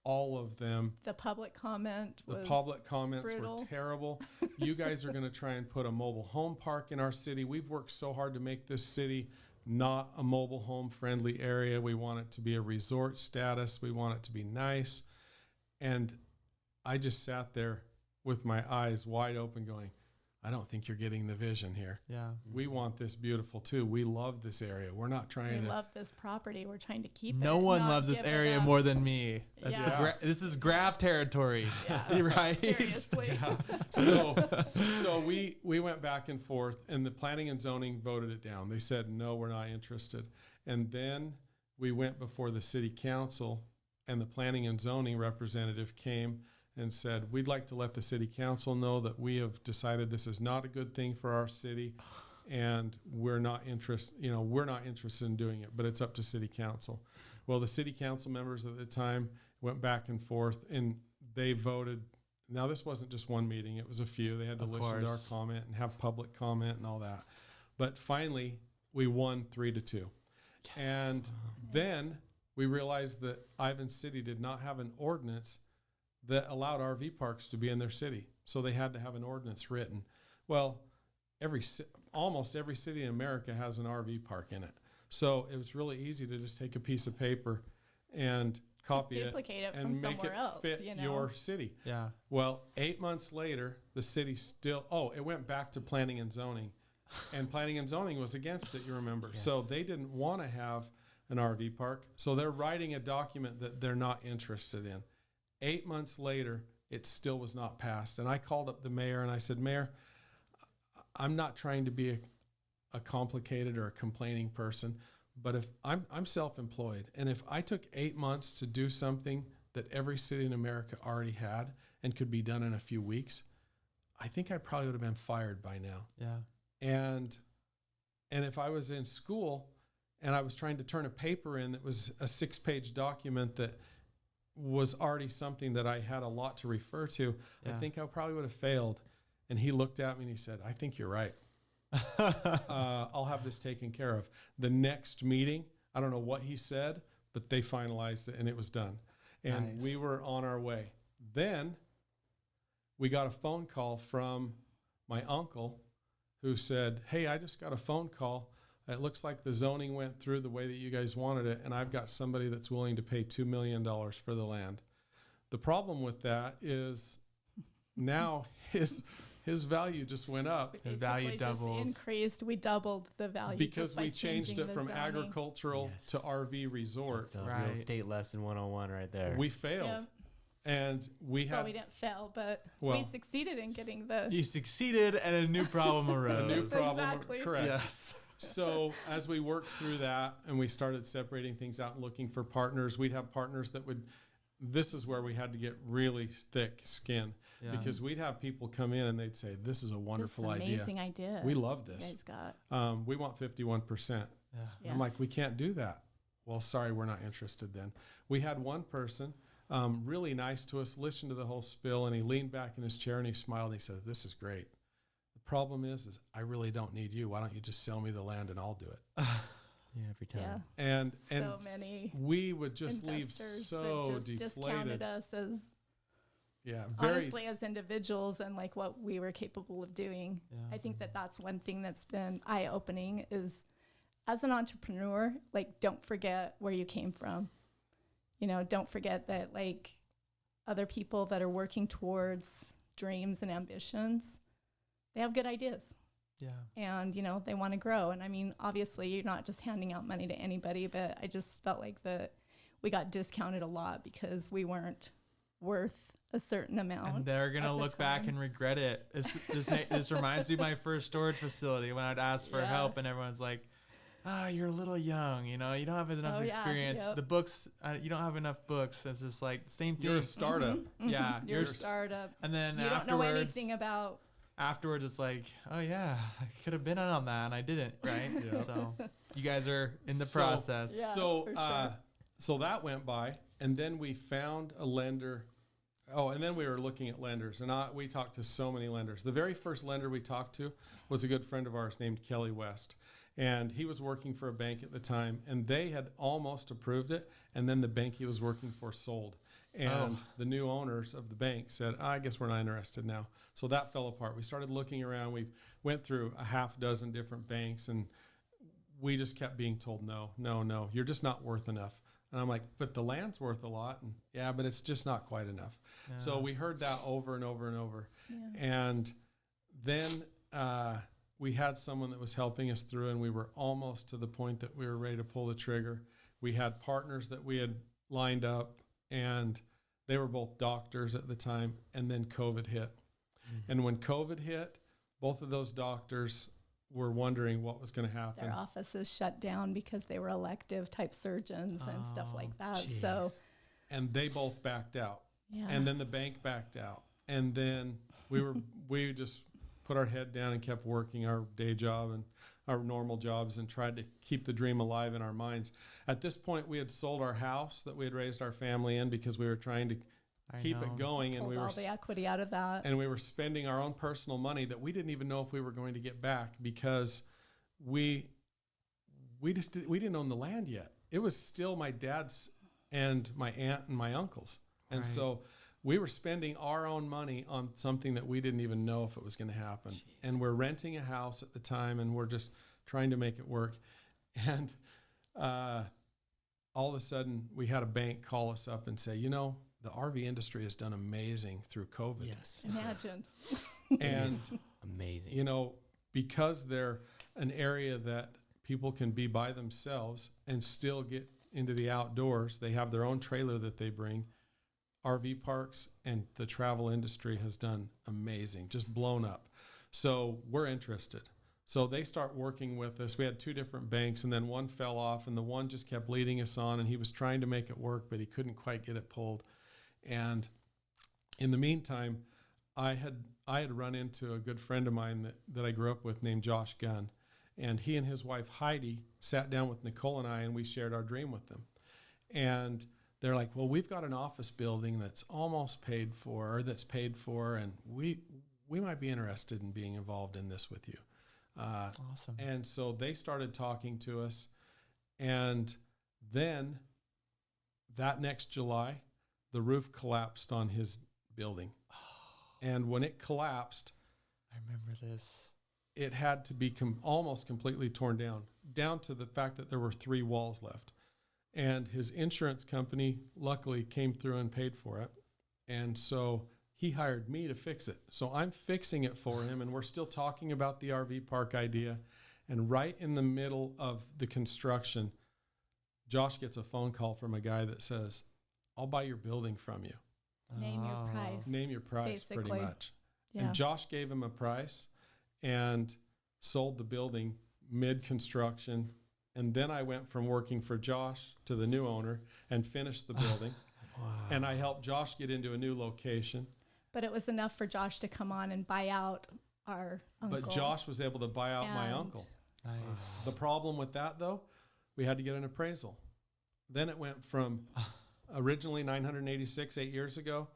all of them, The public comment the was public comments brutal. were terrible. You guys are going to try and put a mobile home park in our city. We've worked so hard to make this city not a mobile home friendly area. We want it to be a resort status. We want it to be nice. And I just sat there with my eyes wide open going, I don't think you're getting the vision here. Yeah. We want this beautiful too. We love this area. We're not We trying to. love this property. We're trying to keep it. No one not loves this give it area up. more than me. That's Yeah. this is Graf territory. Yeah. Right? Seriously. So we went back and forth, and the planning and zoning voted it down. They said, no, we're not interested. And then we went before the city council, and the planning and zoning representative came and said, we'd like to let the city council know that we have decided this is not a good thing for our city, and we're not interested in doing it, but it's up to city council. Well, the city council members at the time went back and forth, and they voted. Now, this wasn't just one meeting. It was a few. They had to Of listen to our course. comment and have public comment and all that. But finally, we won 3-2. And then we realized that Ivan City did not have an ordinance that allowed RV parks to be in their city. So they had to have an ordinance written. Well, almost every city in America has an RV park in it. So it was really easy to just take a piece of paper and copy it duplicate it and from make it somewhere else, fit you know? your city. Yeah. Well, 8 months later, the city it went back to planning and zoning. And planning and zoning was against it, you remember. Yes. So they didn't want to have an RV park. So they're writing a document that they're not interested in. 8 months later, it still was not passed. And I called up the mayor and I said, Mayor, I'm not trying to be a complicated or a complaining person, but if I'm self-employed, and if I took 8 months to do something that every city in America already had and could be done in a few weeks, I think I probably would have been fired by now. Yeah. And if I was in school and I was trying to turn a paper in that was a 6-page document that was already something that I had a lot to refer to, I think I probably would have failed. And he looked at me and he said, I think you're right. I'll have this taken care of. The next meeting, I don't know what he said, but they finalized it and it was done. And we were on our way. Then we got a phone call from my uncle who said, hey, I just got a phone call. It looks like the zoning went through the way that you guys wanted it, and I've got somebody that's willing to pay $2 million for the land. The problem with that is now his value just went up. His value doubled. Just increased. We doubled the value because we changed it from agricultural to RV resort. That's a real estate lesson 101 right there. We failed. Yep. And we had... Well, we didn't fail, but we succeeded in getting the... You succeeded and a new problem arose. A new problem, Exactly. correct. Yes. So as we worked through that and we started separating things out and looking for partners, we'd have partners that would... This is where we had to get really thick skin because we'd have people come in and they'd say, this is a wonderful idea. Amazing idea. We love this. You guys got. We want 51%. Yeah. I'm like, we can't do that. Well, sorry, we're not interested then. We had one person, really nice to us, listened to the whole spill, and he leaned back in his chair and he smiled and he said, this is great. The problem is I really don't need you. Why don't you just sell me the land and I'll do it? Yeah, every time. Yeah. And so many we would just leave so that just deflated. Discounted us as very honestly as individuals and like what we were capable of doing. Yeah. I think that's one thing that's been eye-opening is as an entrepreneur, like don't forget where you came from. You know, don't forget that like other people that are working towards dreams and ambitions, they have good ideas. Yeah. And, you know, they want to grow. And I mean, obviously you're not just handing out money to anybody, but I just felt like we got discounted a lot because we weren't worth a certain amount. And they're going to look back and regret it. This reminds me of my first storage facility when I'd ask for help and everyone's like, you're a little young, you know, you don't have enough experience. The books, you don't have enough books. It's just like same thing. You're a startup. Mm-hmm. Yeah. You're a startup. And then you don't know anything about. Afterwards, it's like, oh yeah, I could have been on that and I didn't, right? Yeah. So you guys are in the process. Yeah, so, for sure. So that went by, and then we found a lender. Oh, and then we were looking at lenders, and we talked to so many lenders. The very first lender we talked to was a good friend of ours named Kelly West, and he was working for a bank at the time, and they had almost approved it, and then the bank he was working for sold. And the new owners of the bank said, I guess we're not interested now. So that fell apart. We started looking around. We went through a half dozen different banks, and we just kept being told, no, you're just not worth enough. And I'm like, but the land's worth a lot. And yeah, but it's just not quite enough. Yeah. So we heard that over and over and over. Yeah. And then we had someone that was helping us through, and we were almost to the point that we were ready to pull the trigger. We had partners that we had lined up, and they were both doctors at the time, and then COVID hit. Mm-hmm. And when COVID hit, both of those doctors were wondering what was going to happen. Their offices shut down because they were elective type surgeons and stuff like that. Geez. So, and they both backed out. Yeah. And then the bank backed out. And then we just put our head down and kept working our day job and our normal jobs and tried to keep the dream alive in our minds. At this point, we had sold our house that we had raised our family in because we were trying to keep it going, and we were all the equity out of that. And we were spending our own personal money that we didn't even know if we were going to get back because we didn't own the land yet. It was still my dad's and my aunt and my uncle's. And so we were spending our own money on something that we didn't even know if it was going to happen. Jeez. And we're renting a house at the time, and we're just trying to make it work. And all of a sudden, we had a bank call us up and say, you know, the RV industry has done amazing through COVID. Yes. Imagine. And amazing. You know, because they're an area that people can be by themselves and still get into the outdoors, they have their own trailer that they bring. RV parks, and the travel industry has done amazing, just blown up. So we're interested. So they start working with us. We had 2 different banks, and then one fell off, and the one just kept leading us on, and he was trying to make it work, but he couldn't quite get it pulled. And in the meantime, I had run into a good friend of mine that I grew up with named Josh Gunn, and he and his wife Heidi sat down with Nicole and I, and we shared our dream with them. And they're like, well, we've got an office building that's almost paid for, or that's paid for, and we might be interested in being involved in this with you. Awesome. And so they started talking to us, and then that next July, the roof collapsed on his building. And when it collapsed, I remember this. It had to be almost completely torn down to the fact that there were 3 walls left. And his insurance company luckily came through and paid for it. And so he hired me to fix it. So I'm fixing it for him, and we're still talking about the RV park idea. And right in the middle of the construction, Josh gets a phone call from a guy that says, I'll buy your building from you. Name your price. Name your price, basically. pretty much. Yeah. And Josh gave him a price and sold the building mid-construction. And then I went from working for Josh to the new owner and finished the building. Wow. And I helped Josh get into a new location. But it was enough for Josh to come on and buy out our uncle. But Josh was able to buy out my And- uncle. Nice. The problem with that, though, we had to get an appraisal. Then it went from originally 986 8 years ago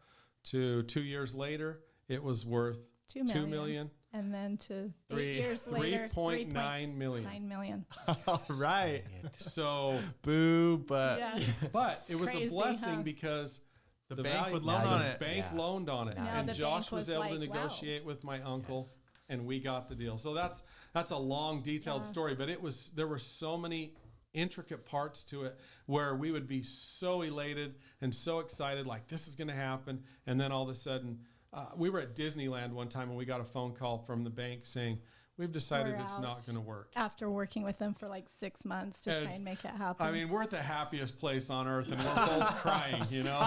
to 2 years later, it was worth $2 million. And then to Three- 8 years later, 3.9 million. $9 million. All right. So, Boo, but Yeah. but it was Crazy, a blessing huh? because the the bank value- would loan Now on you- it. bank Yeah. loaned on it. Now And the Josh bank was was able to like, wow. negotiate with my uncle, Yes. and we got the deal. So that's a long, detailed Yeah. story, but there were so many intricate parts to it where we would be so elated and so excited, like this is going to happen. And then all of a sudden, we were at Disneyland one time, and we got a phone call from the bank saying, we've decided We're it's out. not going to work. After working with them for like 6 months to And, try and make it happen. I mean, we're at the happiest place on earth, and we're both crying, you know,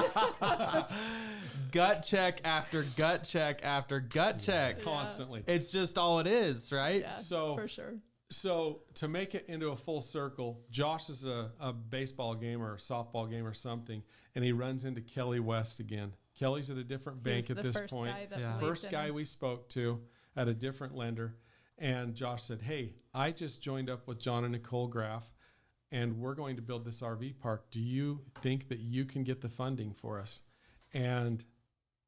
gut check after gut check after gut check. constantly. It's just all it is, right? yeah, so- for sure. So to make it into a full circle, Josh is a baseball game or a softball game or something, and he runs into Kelly West again. Kelly's at a different bank He's at the this first point. guy that Yeah. believed First in guy us. we spoke to at a different lender. And Josh said, hey, I just joined up with Jon and Nicole Graf, and we're going to build this RV park. Do you think that you can get the funding for us? And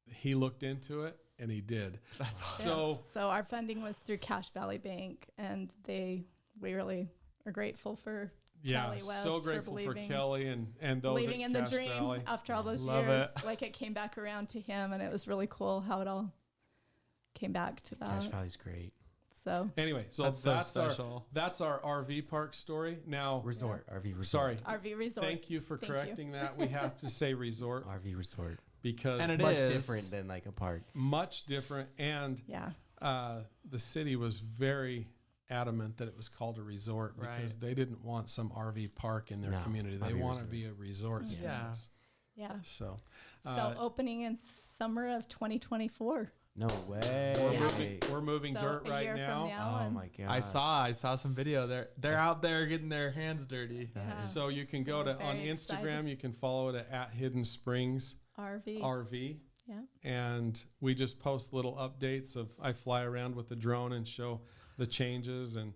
he looked into it, and he did. That's awesome. So So our funding was through Cache Valley Bank, and we really are grateful for yeah, Kelly West so for grateful for believing- Kelly and those believing at in the Cache dream Valley. after all those Love years. it. Like it came back around to him, and it was really cool how it all came back to that. Cache Valley's great. So Anyway, so That's that's, so special. that's our RV park story. Now, Resort, RV resort. sorry, RV Resort. thank you for Thank you. correcting that. We have to say resort RV resort. because And it Much is different than like a park. much different. And Yeah. the city was very adamant that it was called a resort because Right. they didn't want some RV park in their No, community. They RV want to resort. be a resort. Yeah. business. Yeah. So, So opening in summer of 2024. No way. we're moving So dirt a right year now. from now. Oh and my god. I saw some video. They're out there getting their hands dirty. That Yeah. is- So you can go So to on very Instagram. excited. You can follow it at Hidden Springs RV. RV. Yeah. And we just post little updates of I fly around with the drone and show the changes, and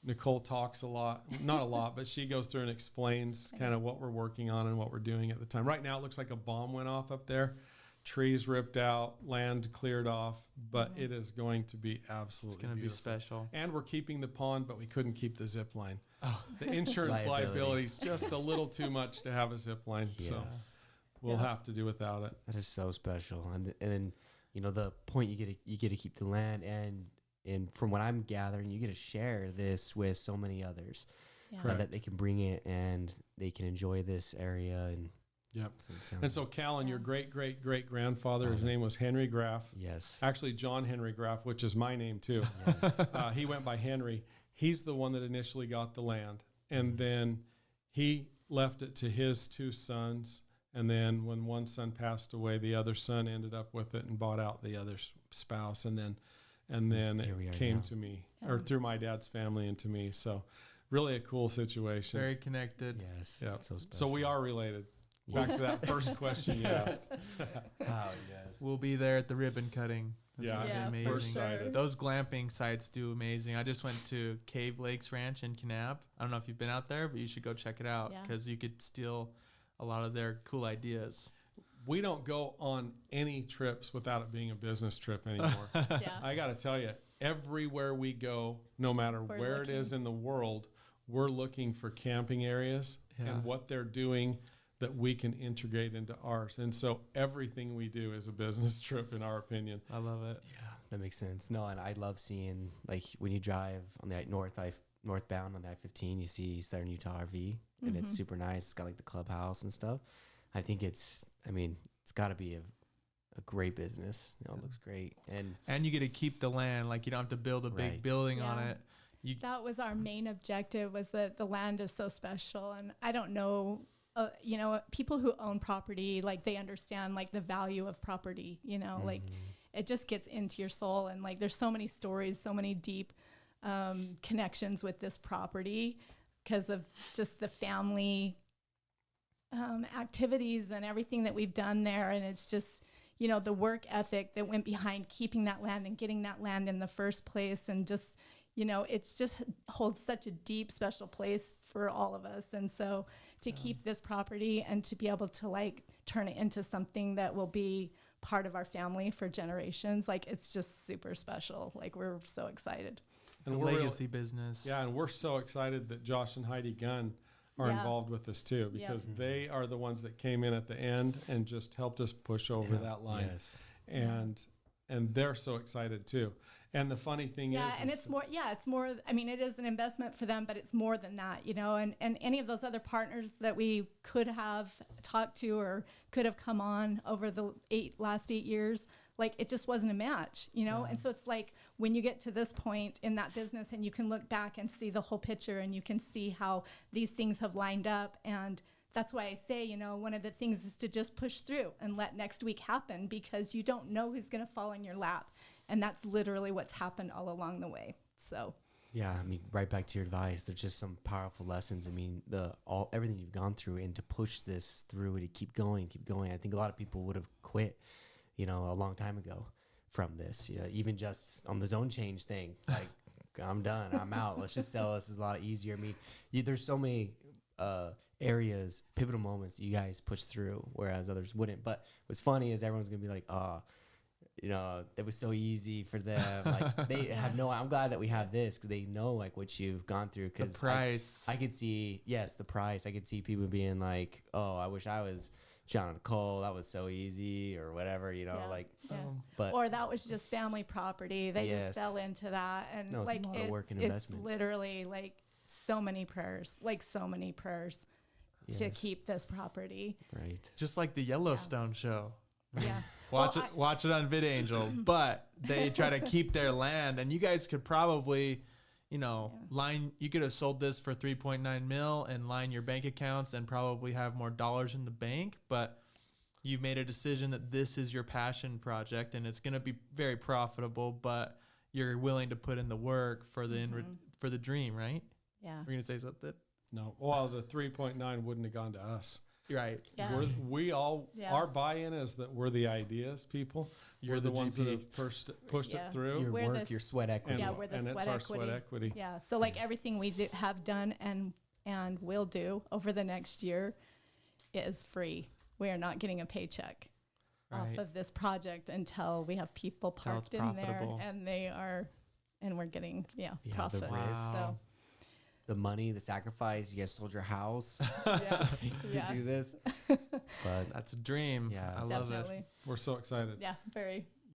Nicole talks a lot, not a lot, but she goes through and explains kind of what we're working on and what we're doing at the time. Right now it looks like a bomb went off up there, trees ripped out, land cleared off, but it is going to be It's absolutely gonna be beautiful. special. And we're keeping the pond, but we couldn't keep the zip line. Oh. The insurance Liability. liability is just a little too much to have a zip line, so Yes. we'll Yeah. have to do without it. That is so special. And then the point you get to keep the land, and from what I'm gathering, you get to share this with so many others Yeah. Correct. that they can bring it and they can enjoy this area. And Yep. so it sounds And so Callan, your Yeah. great grandfather, his name was Henry Graf. yes. Actually, John Henry Graf, which is my name too. Yes. He went by Henry. He's the one that initially got the land, and then he left it to his two sons, And then when one son passed away, the other son ended up with it and bought out the other spouse. And then Here we it are came now. to me, or through my dad's family and to me. So really a cool situation. Very connected. Yes. Yeah. So special. So we are related. Back to that first question you asked. Oh, yes. We'll be there at the ribbon cutting. That's Yeah. gonna be Yeah, amazing. for We're sure. excited. Those glamping sites do amazing. I just went to Cave Lakes Ranch in Kanab. I don't know if you've been out there, but you should go check it out Yeah. because you could steal a lot of their cool ideas. We don't go on any trips without it being a business trip anymore. Yeah. I got to tell you, everywhere we go, no matter We're where it is in the world, we're looking for camping areas Yeah. and what they're doing that we can integrate into ours. And so everything we do is a business trip, in our opinion. I love it. Yeah, that makes sense. No, and I love seeing, like, when you drive on the northbound on the I-15, you see Southern Utah RV, and it's super nice. It's got like the clubhouse and stuff. I think it's got to be a great business. You know, it looks great. And you get to keep the land. Like, you don't have to build a big Right. building on Yeah. it. You That was our main objective, was that the land is so special. And I don't know, people who own property, like, they understand like the value of property, like it just gets into your soul. And like, there's so many stories, so many deep connections with this property because of just the family activities and everything that we've done there. And it's just, the work ethic that went behind keeping that land and getting that land in the first place. And just, it's just holds such a deep, special place for all of us. And so to keep this property and to be able to like turn it into something that will be part of our family for generations, like, it's just super special. Like, we're so excited. it's a we're really- legacy business. Yeah, and we're so excited that Josh and Heidi Gunn are Yeah. involved with this too, Yeah. because they are the ones that came in at the end and just helped us push over that line. Yes. And they're so excited too. And the funny thing is, And it's more, I mean, it is an investment for them, but it's more than that, and any of those other partners that we could have talked to or could have come on over the last 8 years, like, it just wasn't a match, And so it's like, when you get to this point in that business and you can look back and see the whole picture and you can see how these things have lined up. And that's why I say, one of the things is to just push through and let next week happen, because you don't know who's going to fall in your lap. And that's literally what's happened all along the way. So, Yeah, I mean, right back to your advice, there's just some powerful lessons. I mean, everything you've gone through, and to push this through and to keep going. I think a lot of people would have quit, a long time ago from this. Even just on the zone change thing, like, I'm done, I'm out. Let's just sell. This is a lot easier. I mean, there's so many areas, pivotal moments that you guys push through, whereas others wouldn't. But what's funny is everyone's gonna be like, it was so easy for them. Like, they have no. I'm glad that we have this, because they know like what you've gone through. The Because price. I could see, the price. I could see people being like, "Oh, I wish I was Jon and Nicole. That was so easy," or whatever. Like. But or that was just family property. They Yes. just fell into that. And No, it's a like, lot of work and it's investment. literally like so many prayers to Yes. keep this property. right. Just like the Yellowstone show. Yeah. Watch Well, it. Watch it on VidAngel. But they try to keep their land, and you guys could probably, line. You could have sold this for 3.9 mil and line your bank accounts and probably have more dollars in the bank. But you've made a decision that this is your passion project, and it's going to be very profitable. But you're willing to put in the work for the for the dream, right? Yeah. We're gonna say something. no, well, the 3.9 wouldn't have gone to us. You're right. Yeah. We all, Yeah. our buy-in is that we're the ideas people. You're We're the the ones GP. that have pushed Yeah. it through. Your We're work, the your sweat equity. Yeah, we're the and sweat it's our equity. sweat equity. Yeah. So like, Yes. everything we have done and will do over the next year is free. We are not getting a paycheck off Right. of this project until we have people Till it's parked in there profitable. and we're getting the profit. risk. Wow. The money, the sacrifice. You guys sold your house So yeah. to Yeah. do this. But That's a dream. Yeah. I love it. Definitely. We're so excited. Yeah, very.